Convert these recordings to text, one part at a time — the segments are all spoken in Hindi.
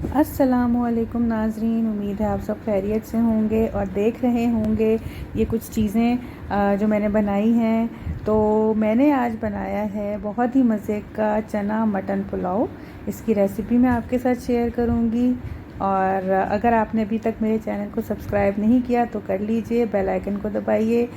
अस्सलामुअलैकुम नाज़रीन, उम्मीद है आप सब खैरियत से होंगे और देख रहे होंगे ये कुछ चीज़ें जो मैंने बनाई हैं। तो मैंने आज बनाया है बहुत ही मज़े का चना मटन पुलाव। इसकी रेसिपी मैं आपके साथ शेयर करूंगी। और अगर आपने अभी तक मेरे चैनल को सब्सक्राइब नहीं किया तो कर लीजिए, बेल आइकन को दबाइए।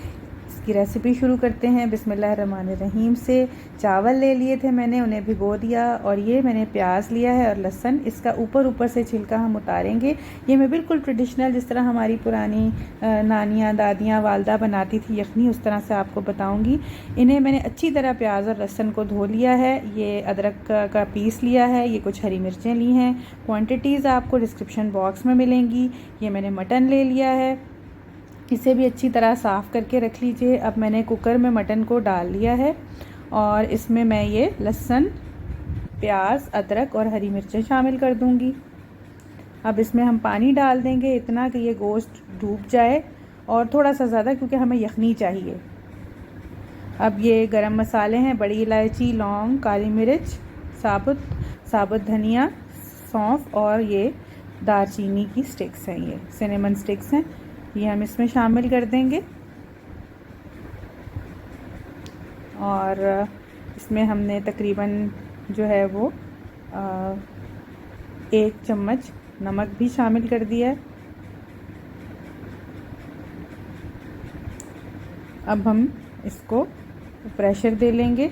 इसकी रेसिपी शुरू करते हैं बिस्मिल्लाहिर्रहमानिर्रहीम से। चावल ले लिए थे मैंने, उन्हें भिगो दिया। और ये मैंने प्याज लिया है और लहसुन, इसका ऊपर से छिलका हम उतारेंगे। ये मैं बिल्कुल ट्रेडिशनल, जिस तरह हमारी पुरानी नानियाँ दादियाँ वालदा बनाती थी यखनी, उस तरह से आपको बताऊंगी। इन्हें मैंने अच्छी तरह प्याज और लहसुन को धो लिया है। ये अदरक का पीस लिया है, ये कुछ हरी मिर्चें ली हैं। क्वांटिटीज़ आपको डिस्क्रिप्शन बॉक्स में मिलेंगी। ये मैंने मटन ले लिया है, इसे भी अच्छी तरह साफ़ करके रख लीजिए। अब मैंने कुकर में मटन को डाल लिया है और इसमें मैं ये लहसुन, प्याज, अदरक और हरी मिर्चें शामिल कर दूंगी। अब इसमें हम पानी डाल देंगे इतना कि ये गोश्त डूब जाए, और थोड़ा सा ज़्यादा क्योंकि हमें यखनी चाहिए। अब ये गरम मसाले हैं, बड़ी इलायची, लौंग, काली मिर्च, साबुत धनिया, सौंफ और ये दालचीनी की स्टिक्स हैं, ये सिनेमन स्टिक्स हैं, ये हम इसमें शामिल कर देंगे। और इसमें हमने तकरीबन जो है वो 1 चम्मच नमक भी शामिल कर दिया है। अब हम इसको प्रेशर दे लेंगे।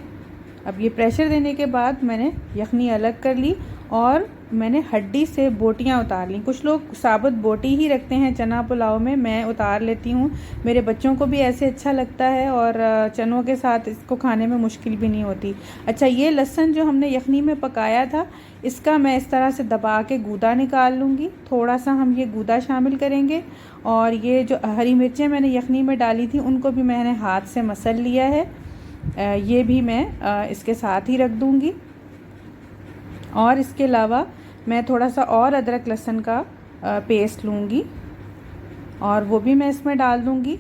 अब ये प्रेशर देने के बाद मैंने यखनी अलग कर ली और मैंने हड्डी से बोटियां उतार ली। कुछ लोग साबुत बोटी ही रखते हैं चना पुलाव में, मैं उतार लेती हूँ। मेरे बच्चों को भी ऐसे अच्छा लगता है और चनों के साथ इसको खाने में मुश्किल भी नहीं होती। अच्छा, ये लहसुन जो हमने यखनी में पकाया था, इसका मैं इस तरह से दबा के गूदा निकाल लूँगी। थोड़ा सा हम ये गूदा शामिल करेंगे। और ये जो हरी मिर्चें मैंने यखनी में डाली थी, उनको भी मैंने हाथ से मसल लिया है, ये भी मैं इसके साथ ही रख दूँगी। और इसके अलावा मैं थोड़ा सा और अदरक लहसुन का पेस्ट लूँगी और वो भी मैं इसमें डाल दूँगी।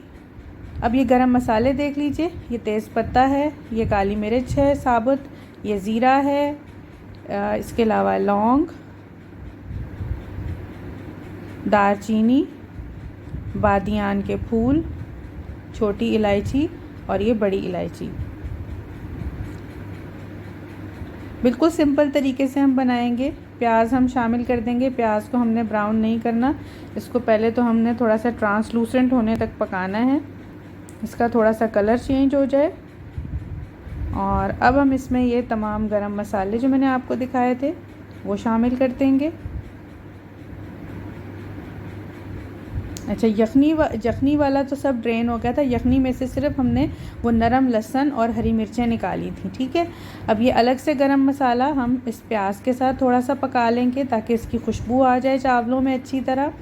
अब ये गरम मसाले देख लीजिए, ये तेज़पत्ता है, ये काली मिर्च है साबुत, ये ज़ीरा है, इसके अलावा लौंग, दालचीनी, बादियान के फूल, छोटी इलायची और ये बड़ी इलायची। बिल्कुल सिंपल तरीके से हम बनाएंगे। प्याज हम शामिल कर देंगे। प्याज को हमने ब्राउन नहीं करना, इसको पहले तो हमने थोड़ा सा ट्रांसलूसेंट होने तक पकाना है, इसका थोड़ा सा कलर चेंज हो जाए। और अब हम इसमें ये तमाम गरम मसाले जो मैंने आपको दिखाए थे वो शामिल कर देंगे। अच्छा, यखनी वाला तो सब ड्रेन हो गया था। यखनी में से सिर्फ हमने वो नरम लहसुन और हरी मिर्चें निकाली थी, ठीक है। अब ये अलग से गरम मसाला हम इस प्याज के साथ थोड़ा सा पका लेंगे ताकि इसकी खुशबू आ जाए चावलों में अच्छी तरह।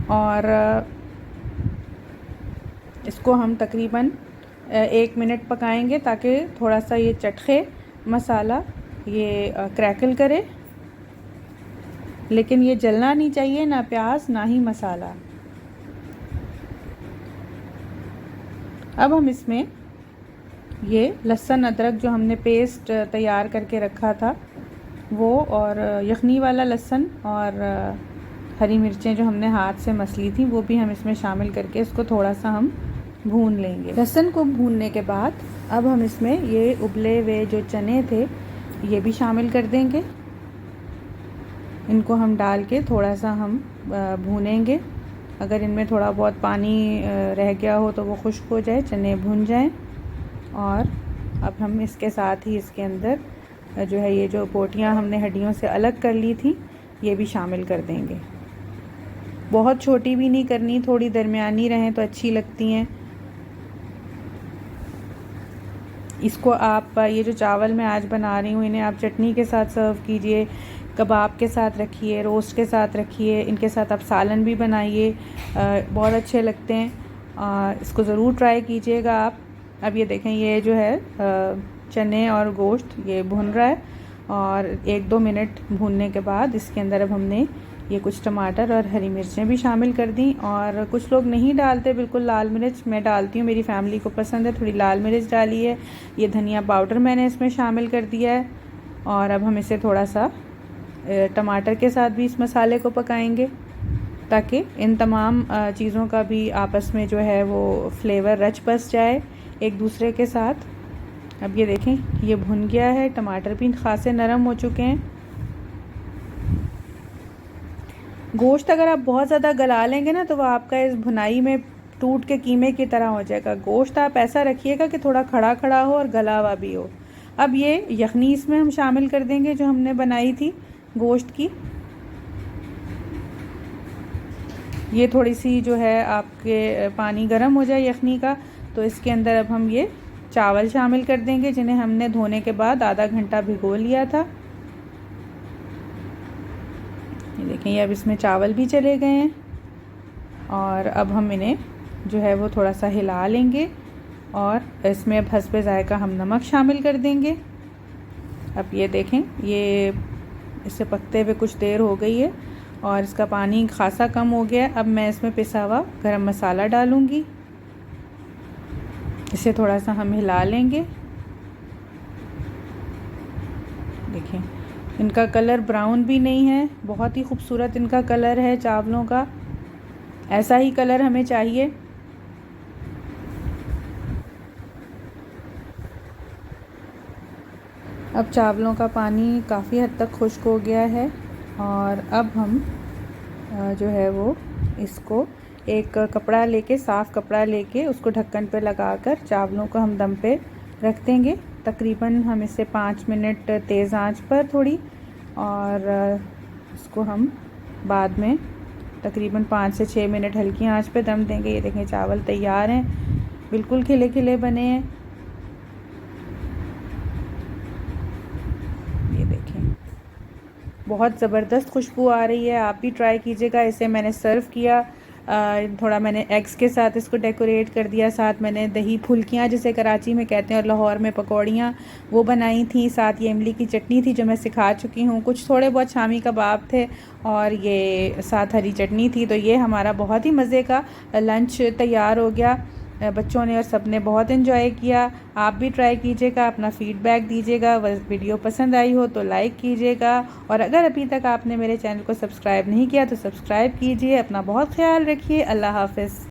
और इसको हम तकरीबन 1 मिनट पकाएंगे ताकि थोड़ा सा ये चटखे मसाला, ये क्रैकल करे। लेकिन ये जलना नहीं चाहिए, ना प्याज ना ही मसाला। अब हम इसमें ये लहसुन अदरक जो हमने पेस्ट तैयार करके रखा था वो, और यखनी वाला लहसुन और हरी मिर्चें जो हमने हाथ से मसली थी वो भी हम इसमें शामिल करके इसको थोड़ा सा हम भून लेंगे। लहसुन को भूनने के बाद अब हम इसमें ये उबले हुए जो चने थे ये भी शामिल कर देंगे। इनको हम डाल के थोड़ा सा हम भूनेंगे। अगर इनमें थोड़ा बहुत पानी रह गया हो तो वो खुश्क हो जाए, चने भून जाएं। और अब हम इसके साथ ही इसके अंदर जो है ये जो बोटियां हमने हड्डियों से अलग कर ली थी ये भी शामिल कर देंगे। बहुत छोटी भी नहीं करनी, थोड़ी दरमियानी रहें तो अच्छी लगती हैं। इसको आप, ये जो चावल मैं आज बना रही हूँ, इन्हें आप चटनी के साथ सर्व कीजिए, कबाब के साथ रखिए, रोस्ट के साथ रखिए, इनके साथ आप सालन भी बनाइए, बहुत अच्छे लगते हैं। इसको ज़रूर ट्राई कीजिएगा आप। अब ये देखें, ये जो है चने और गोश्त ये भुन रहा है, और 1-2 मिनट भूनने के बाद इसके अंदर अब हमने ये कुछ टमाटर और हरी मिर्चें भी शामिल कर दी। और कुछ लोग नहीं डालते बिल्कुल लाल मिर्च, मैं डालती हूँ, मेरी फैमिली को पसंद है, थोड़ी लाल मिर्च डाली है। ये धनिया पाउडर मैंने इसमें शामिल कर दिया है। और अब हम इसे थोड़ा सा टमाटर के साथ भी इस मसाले को पकाएंगे ताकि इन तमाम चीज़ों का भी आपस में जो है वो फ्लेवर रच बस जाए एक दूसरे के साथ। अब ये देखें, ये भुन गया है, टमाटर भी खासे नरम हो चुके हैं। गोश्त अगर आप बहुत ज़्यादा गला लेंगे ना तो वह आपका इस भुनाई में टूट के कीमे की तरह हो जाएगा। गोश्त आप ऐसा रखिएगा कि थोड़ा खड़ा खड़ा हो और गला हुआ भी हो। अब ये यखनी इसमें हम शामिल कर देंगे जो हमने बनाई थी गोश्त की। ये थोड़ी सी जो है आपके पानी गर्म हो जाए यखनी का, तो इसके अंदर अब हम ये चावल शामिल कर देंगे जिन्हें हमने धोने के बाद आधा घंटा भिगो लिया था। ये देखें, ये अब इसमें चावल भी चले गए हैं और अब हम इन्हें जो है वो थोड़ा सा हिला लेंगे और इसमें अब हस्बे ज़ायका हम नमक शामिल कर देंगे। अब ये देखें, ये इसे पकते हुए कुछ देर हो गई है और इसका पानी खासा कम हो गया है। अब मैं इसमें पिसा हुआ गरम मसाला डालूँगी, इसे थोड़ा सा हम हिला लेंगे। देखें, इनका कलर ब्राउन भी नहीं है, बहुत ही खूबसूरत इनका कलर है चावलों का। ऐसा ही कलर हमें चाहिए। अब चावलों का पानी काफ़ी हद तक खुश्क हो गया है और अब हम जो है वो इसको एक कपड़ा लेके, साफ़ कपड़ा लेके उसको ढक्कन पे लगाकर चावलों को हम दम पे रख देंगे। तकरीबन हम इसे 5 मिनट तेज़ आंच पर थोड़ी, और इसको हम बाद में तकरीबन 5 से 6 मिनट हल्की आंच पे दम देंगे। ये देखें, चावल तैयार हैं, बिल्कुल खिले खिले बने हैं। ये देखें, बहुत ज़बरदस्त खुशबू आ रही है। आप भी ट्राई कीजिएगा। इसे मैंने सर्व किया, थोड़ा मैंने एग्स के साथ इसको डेकोरेट कर दिया। साथ मैंने दही फुल्कियाँ जिसे कराची में कहते हैं और लाहौर में पकौड़ियाँ, वो बनाई थी। साथ ये इमली की चटनी थी जो मैं सिखा चुकी हूँ। कुछ थोड़े बहुत शामी कबाब थे और ये साथ हरी चटनी थी। तो ये हमारा बहुत ही मज़े का लंच तैयार हो गया। बच्चों ने और सब ने बहुत एंजॉय किया। आप भी ट्राई कीजिएगा, अपना फ़ीडबैक दीजिएगा। वीडियो पसंद आई हो तो लाइक कीजिएगा और अगर अभी तक आपने मेरे चैनल को सब्सक्राइब नहीं किया तो सब्सक्राइब कीजिए। अपना बहुत ख्याल रखिए। अल्लाह हाफ़िज़।